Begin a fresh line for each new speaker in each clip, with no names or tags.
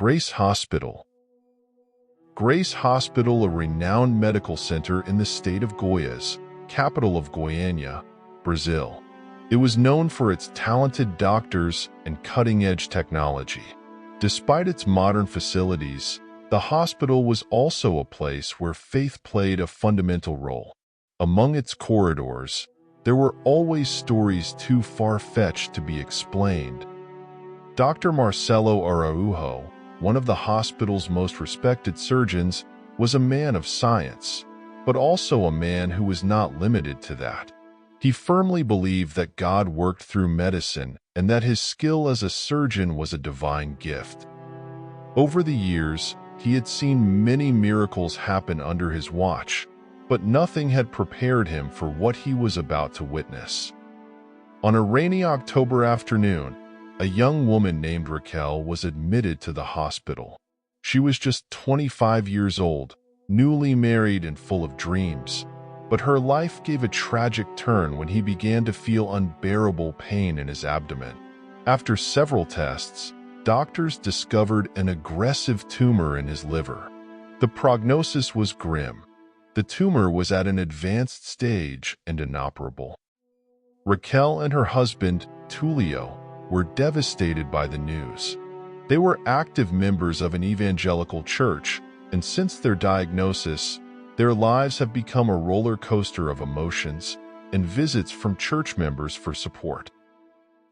Grace Hospital. Grace Hospital, a renowned medical center in the state of Goiás, capital of Goiânia, Brazil. It was known for its talented doctors and cutting-edge technology. Despite its modern facilities, the hospital was also a place where faith played a fundamental role. Among its corridors, there were always stories too far-fetched to be explained. Dr. Marcelo Araujo, one of the hospital's most respected surgeons, was a man of science, but also a man who was not limited to that. He firmly believed that God worked through medicine and that his skill as a surgeon was a divine gift. Over the years, he had seen many miracles happen under his watch, but nothing had prepared him for what he was about to witness. On a rainy October afternoon, a young woman named Raquel was admitted to the hospital. She was just 25 years old, newly married and full of dreams, but her life gave a tragic turn when he began to feel unbearable pain in his abdomen. After several tests, doctors discovered an aggressive tumor in his liver. The prognosis was grim. The tumor was at an advanced stage and inoperable. Raquel and her husband, Tulio, were devastated by the news. They were active members of an evangelical church, and since their diagnosis, their lives have become a roller coaster of emotions and visits from church members for support.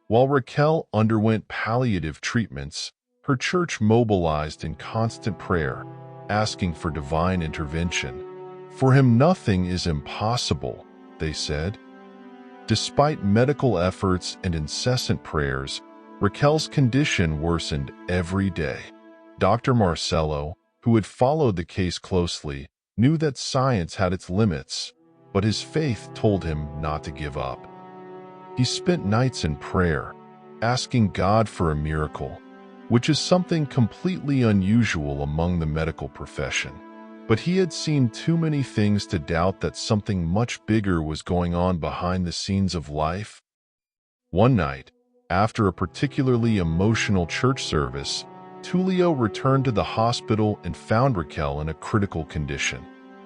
While Raquel underwent palliative treatments, her church mobilized in constant prayer, asking for divine intervention. For him, nothing is impossible, they said. Despite medical efforts and incessant prayers, Raquel's condition worsened every day. Dr. Marcelo, who had followed the case closely, knew that science had its limits, but his faith told him not to give up. He spent nights in prayer, asking God for a miracle, which is something completely unusual among the medical profession. But he had seen too many things to doubt that something much bigger was going on behind the scenes of life. One night, after a particularly emotional church service, Tulio returned to the hospital and found Raquel in a critical condition.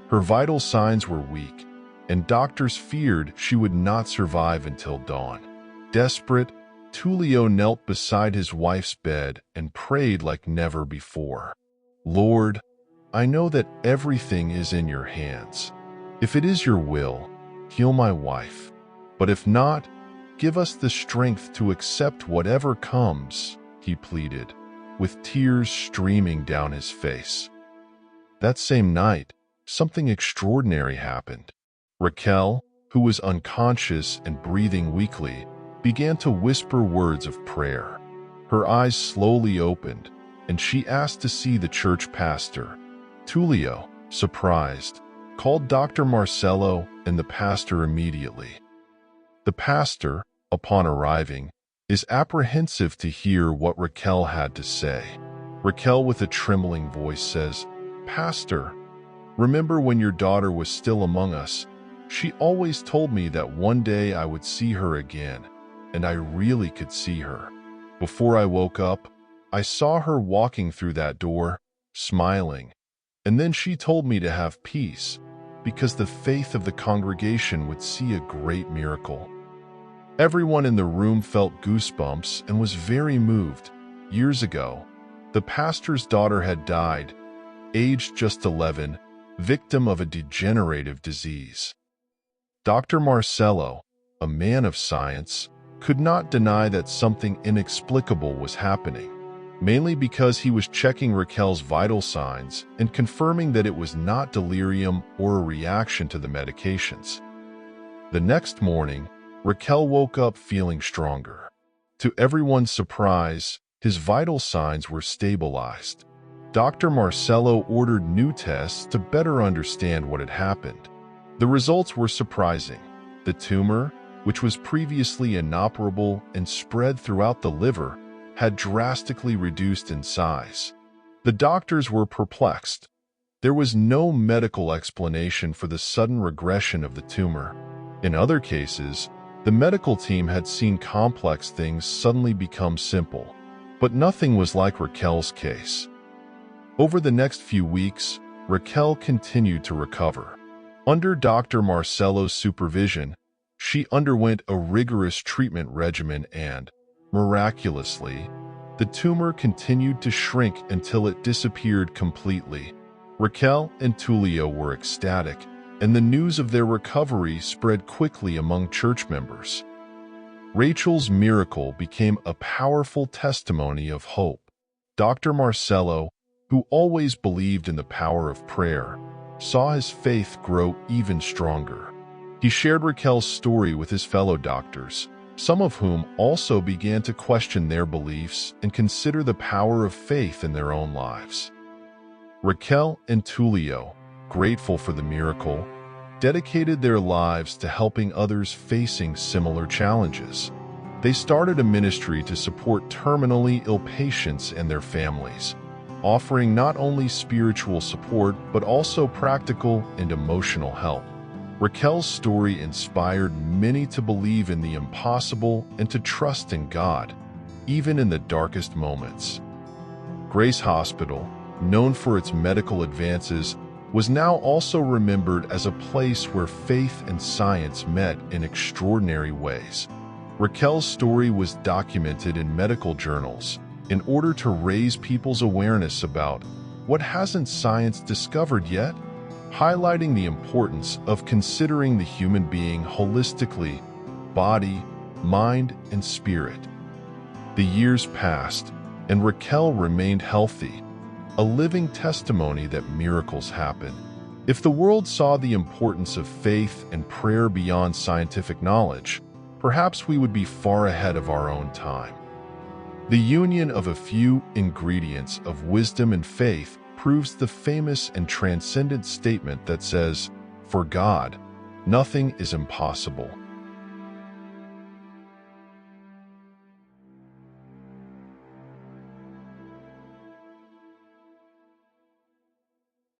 Her vital signs were weak, and doctors feared she would not survive until dawn. Desperate, Tulio knelt beside his wife's bed and prayed like never before. "Lord, I know that everything is in your hands. If it is your will, heal my wife. But if not, give us the strength to accept whatever comes," he pleaded, with tears streaming down his face. That same night, something extraordinary happened. Raquel, who was unconscious and breathing weakly, began to whisper words of prayer. Her eyes slowly opened, and she asked to see the church pastor. Tulio, surprised, called Dr. Marcelo and the pastor immediately. The pastor, upon arriving, is apprehensive to hear what Raquel had to say. Raquel, with a trembling voice, says, "Pastor, remember when your daughter was still among us? She always told me that one day I would see her again, and I really could see her. Before I woke up, I saw her walking through that door, smiling. And then she told me to have peace, because the faith of the congregation would see a great miracle." Everyone in the room felt goosebumps and was very moved. Years ago, the pastor's daughter had died, aged just 11, victim of a degenerative disease. Dr. Marcelo, a man of science, could not deny that something inexplicable was happening, mainly because he was checking Raquel's vital signs and confirming that it was not delirium or a reaction to the medications. The next morning, Raquel woke up feeling stronger. To everyone's surprise, his vital signs were stabilized. Dr. Marcelo ordered new tests to better understand what had happened. The results were surprising. The tumor, which was previously inoperable and spread throughout the liver, had drastically reduced in size. The doctors were perplexed. There was no medical explanation for the sudden regression of the tumor. In other cases, the medical team had seen complex things suddenly become simple. But nothing was like Raquel's case. Over the next few weeks, Raquel continued to recover. Under Dr. Marcelo's supervision, she underwent a rigorous treatment regimen and, miraculously, the tumor continued to shrink until it disappeared completely. Raquel and Tulio were ecstatic, and the news of their recovery spread quickly among church members. Rachel's miracle became a powerful testimony of hope. Dr. Marcelo, who always believed in the power of prayer, saw his faith grow even stronger. He shared Raquel's story with his fellow doctors, some of whom also began to question their beliefs and consider the power of faith in their own lives. Raquel and Tulio, grateful for the miracle, dedicated their lives to helping others facing similar challenges. They started a ministry to support terminally ill patients and their families, offering not only spiritual support but also practical and emotional help. Raquel's story inspired many to believe in the impossible and to trust in God, even in the darkest moments. Grace Hospital, known for its medical advances, was now also remembered as a place where faith and science met in extraordinary ways. Raquel's story was documented in medical journals in order to raise people's awareness about what hasn't science discovered yet, highlighting the importance of considering the human being holistically, body, mind, and spirit. The years passed, and Raquel remained healthy, a living testimony that miracles happen. If the world saw the importance of faith and prayer beyond scientific knowledge, perhaps we would be far ahead of our own time. The union of a few ingredients of wisdom and faith proves the famous and transcendent statement that says, "For God, nothing is impossible."